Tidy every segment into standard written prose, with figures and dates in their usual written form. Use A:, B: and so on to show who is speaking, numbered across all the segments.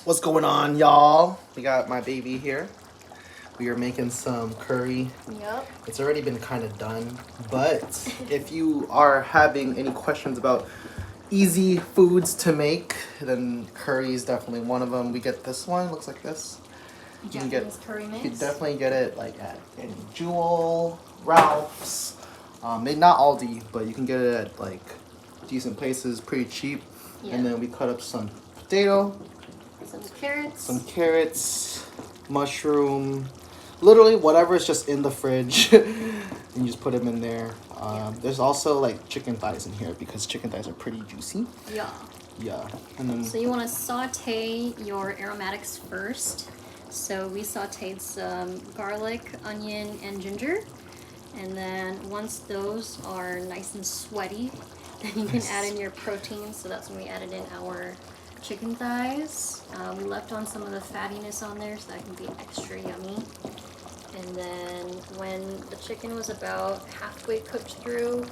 A: What's going on, y'all? We got my baby here. We are making some curry.
B: Yep.
A: It's already been kind of done, but if you are having any questions about easy foods to make, then curry is definitely one of them. We get this one, looks like this. You can
B: Japanese curry
A: you
B: mix.
A: can definitely get it like at any Jewel, Ralph's, maybe not Aldi, but you can get it at like decent places, pretty cheap.
B: Yeah.
A: And then we cut up some potato,
B: Some carrots.
A: mushroom, literally whatever is just in the fridge. And you just put them in there. There's also like chicken thighs in here because chicken thighs are pretty juicy.
B: Yeah.
A: Yeah, and then
B: So you want to saute your aromatics first. So we sauteed some garlic, onion, and ginger. And then once those are nice and sweaty, then you can add in your protein. So that's when we added in our chicken thighs. We left on some of the fattiness on there so that can be extra yummy. And then when the chicken was about halfway cooked through,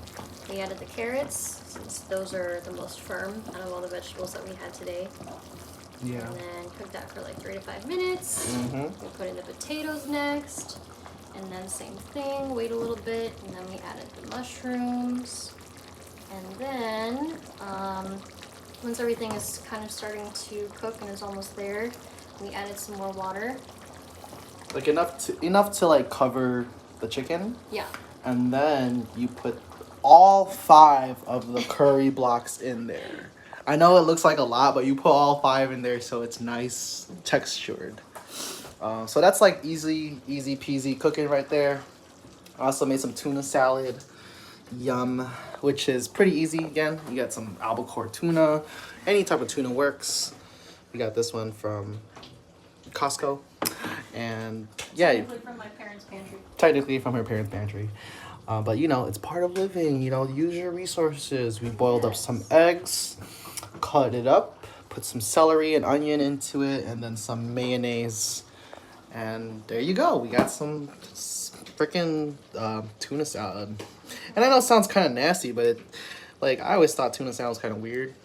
B: we added the carrots, since those are the most firm out of all the vegetables that we had today.
A: yeah.
B: And then cook that for like 3 to 5 minutes.
A: Mm-hmm.
B: We put in the potatoes next. And then same thing, wait a little bit, and then we added the mushrooms. And then, once everything is kind of starting to cook and is almost there, we added some more water.
A: Like enough to like cover the chicken,
B: Yeah.
A: and then you put all 5 of the curry blocks in there. I know it looks like a lot, but you put all 5 in there so it's nice textured. So that's like easy peasy cooking right there. I also made some tuna salad, yum, which is pretty easy. Again, you got some albacore tuna, any type of tuna works. We got this one from Costco, and yeah,
B: Technically from my parents' pantry.
A: technically from her parents' pantry. But you know, it's part of living. You know, use your resources. We boiled up some eggs, cut it up, put some celery and onion into it, and then some mayonnaise. And there you go. We got some freaking tuna salad. And I know it sounds kind of nasty, but like I always thought tuna salad was kind of weird.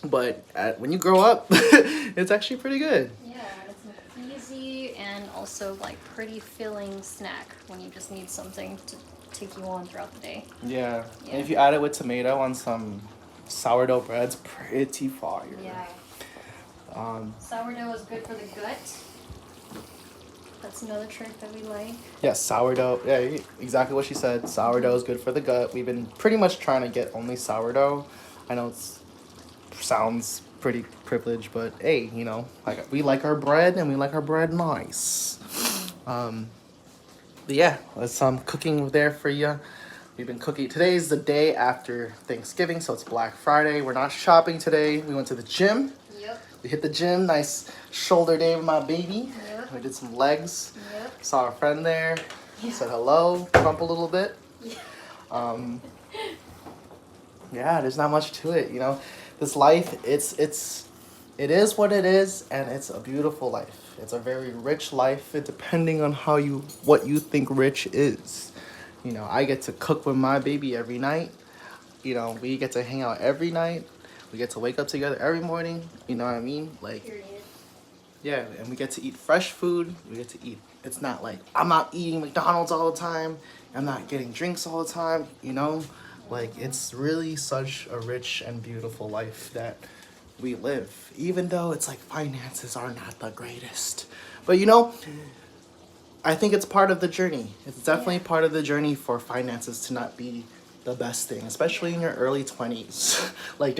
A: But when you grow up, it's actually pretty good.
B: Yeah, it's an easy and also like pretty filling snack when you just need something to take you on throughout the day.
A: Yeah.
B: Yeah.
A: And if you add it with tomato on some sourdough bread, it's pretty fire.
B: Yeah.
A: Um,
B: Sourdough is good for the gut. That's another trick that we like.
A: yeah, sourdough. Yeah, exactly what she said. Sourdough is good for the gut. We've been pretty much trying to get only sourdough. I know it sounds pretty privileged, but hey, you know, like we like our bread and we like our bread nice. But yeah, there's some cooking there for you. We've been cooking. Today's the day after Thanksgiving, so it's Black Friday. We're not shopping today. We went to the gym.
B: Yep.
A: We hit the gym. Nice shoulder day with my baby.
B: Yep.
A: We did some legs.
B: Yep.
A: Saw a friend there.
B: Yeah.
A: Said hello. Crump a little bit.
B: Yeah.
A: Yeah, there's not much to it. You know, this life. It is what it is, and it's a beautiful life. It's a very rich life, depending on what you think rich is. You know, I get to cook with my baby every night. You know, we get to hang out every night. We get to wake up together every morning. You know what I mean? Like,
B: Period.
A: yeah, and we get to eat fresh food. We get to eat. It's not like I'm not eating McDonald's all the time. I'm not getting drinks all the time. You know, like it's really such a rich and beautiful life that we live. Even though it's like finances are not the greatest, but you know, I think it's part of the journey. It's definitely
B: Yeah.
A: part of the journey for finances to not be the best thing, especially in your early 20s. Like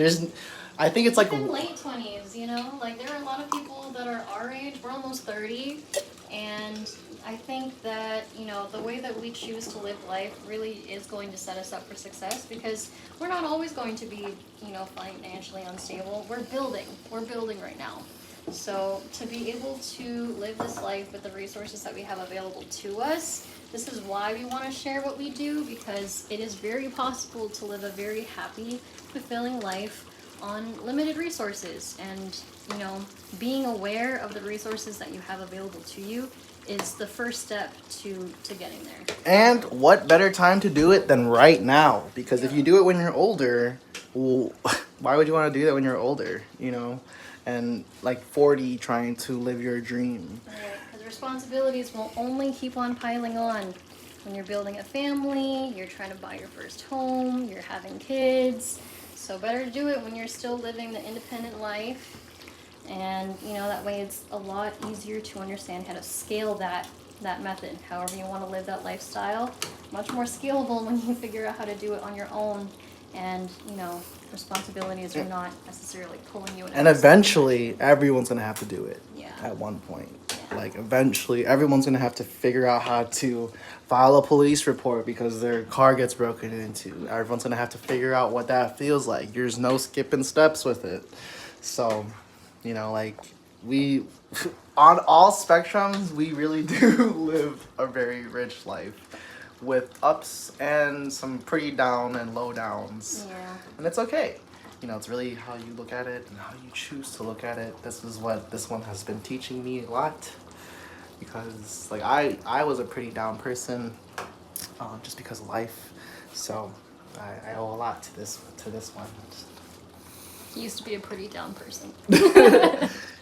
A: I think it's like
B: Even late 20s, you know? Like, there are a lot of people that are our age. We're almost 30. And I think that, you know, the way that we choose to live life really is going to set us up for success because we're not always going to be, you know, financially unstable. We're building. We're building right now. So to be able to live this life with the resources that we have available to us, this is why we want to share what we do because it is very possible to live a very happy, fulfilling life on limited resources. And, you know, being aware of the resources that you have available to you is the first step to getting there.
A: And what better time to do it than right now? Because if you do it when you're older, well, why would you want to do that when you're older? You know, and like 40 trying to live your dream.
B: Right, because responsibilities will only keep on piling on. When you're building a family, you're trying to buy your first home, you're having kids. So better to do it when you're still living the independent life. And that way it's a lot easier to understand how to scale that method, however you want to live that lifestyle. Much more scalable when you figure out how to do it on your own. And responsibilities are not necessarily pulling you in.
A: And eventually everyone's gonna have to do it.
B: Yeah.
A: At one point.
B: Yeah.
A: Like eventually everyone's gonna have to figure out how to file a police report because their car gets broken into. Everyone's gonna have to figure out what that feels like. There's no skipping steps with it. So, like we on all spectrums, we really do live a very rich life with ups and some pretty down and low downs.
B: Yeah.
A: And it's okay. It's really how you look at it and how you choose to look at it. This is what this one has been teaching me a lot. Because like I was a pretty down person, just because of life. So I owe a lot to this one.
B: You used to be a pretty down person.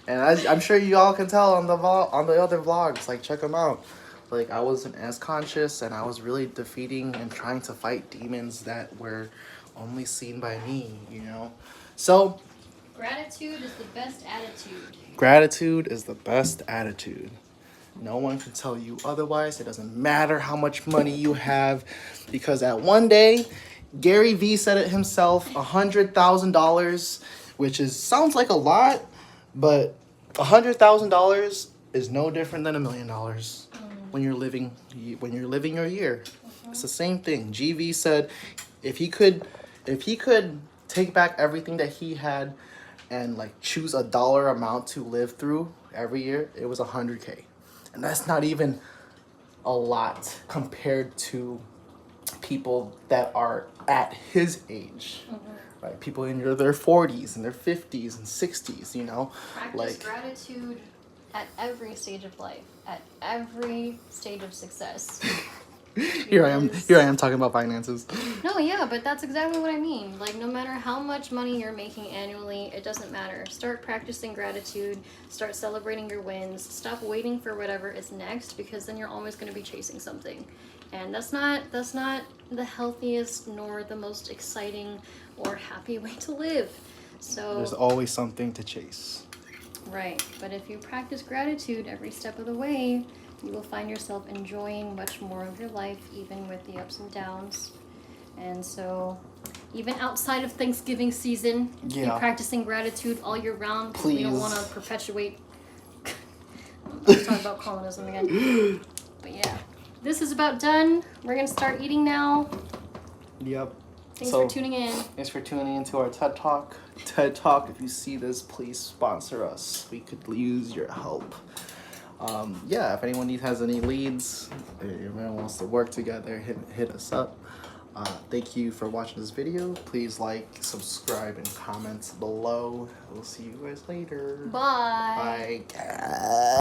A: And I'm sure you all can tell on the other vlogs. Like check them out. Like I wasn't as conscious, and I was really defeating and trying to fight demons that were only seen by me. So
B: Gratitude is the best attitude.
A: gratitude is the best attitude. No one can tell you otherwise. It doesn't matter how much money you have, because at one day, Gary Vee said it himself, $100,000, which sounds like a lot, but $100,000 is no different than $1 million when you're living your year. It's the same thing. GV said if he could take back everything that he had and like choose a dollar amount to live through every year, it was $100K. And that's not even a lot compared to people that are at his age. Right? People in their 40s and their 50s and 60s,
B: Practice gratitude at every stage of life, at every stage of success.
A: Here I am talking about finances.
B: No, yeah, but that's exactly what I mean. Like, no matter how much money you're making annually, it doesn't matter. Start practicing gratitude. Start celebrating your wins. Stop waiting for whatever is next, because then you're always going to be chasing something. And that's not the healthiest nor the most exciting or happy way to live. So
A: There's always something to chase.
B: Right, but if you practice gratitude every step of the way, you will find yourself enjoying much more of your life, even with the ups and downs. And so, even outside of Thanksgiving season, be practicing gratitude all year round, because we don't want to perpetuate. I'm talking about communism again. But yeah, this is about done. We're gonna start eating now.
A: Yep.
B: Thanks for tuning in.
A: Thanks for tuning into our TED Talk. TED Talk, if you see this, please sponsor us. We could use your help. If anyone has any leads, if anyone wants to work together, hit us up. Thank you for watching this video. Please like, subscribe, and comment below. We'll see you guys later.
B: Bye.
A: Bye.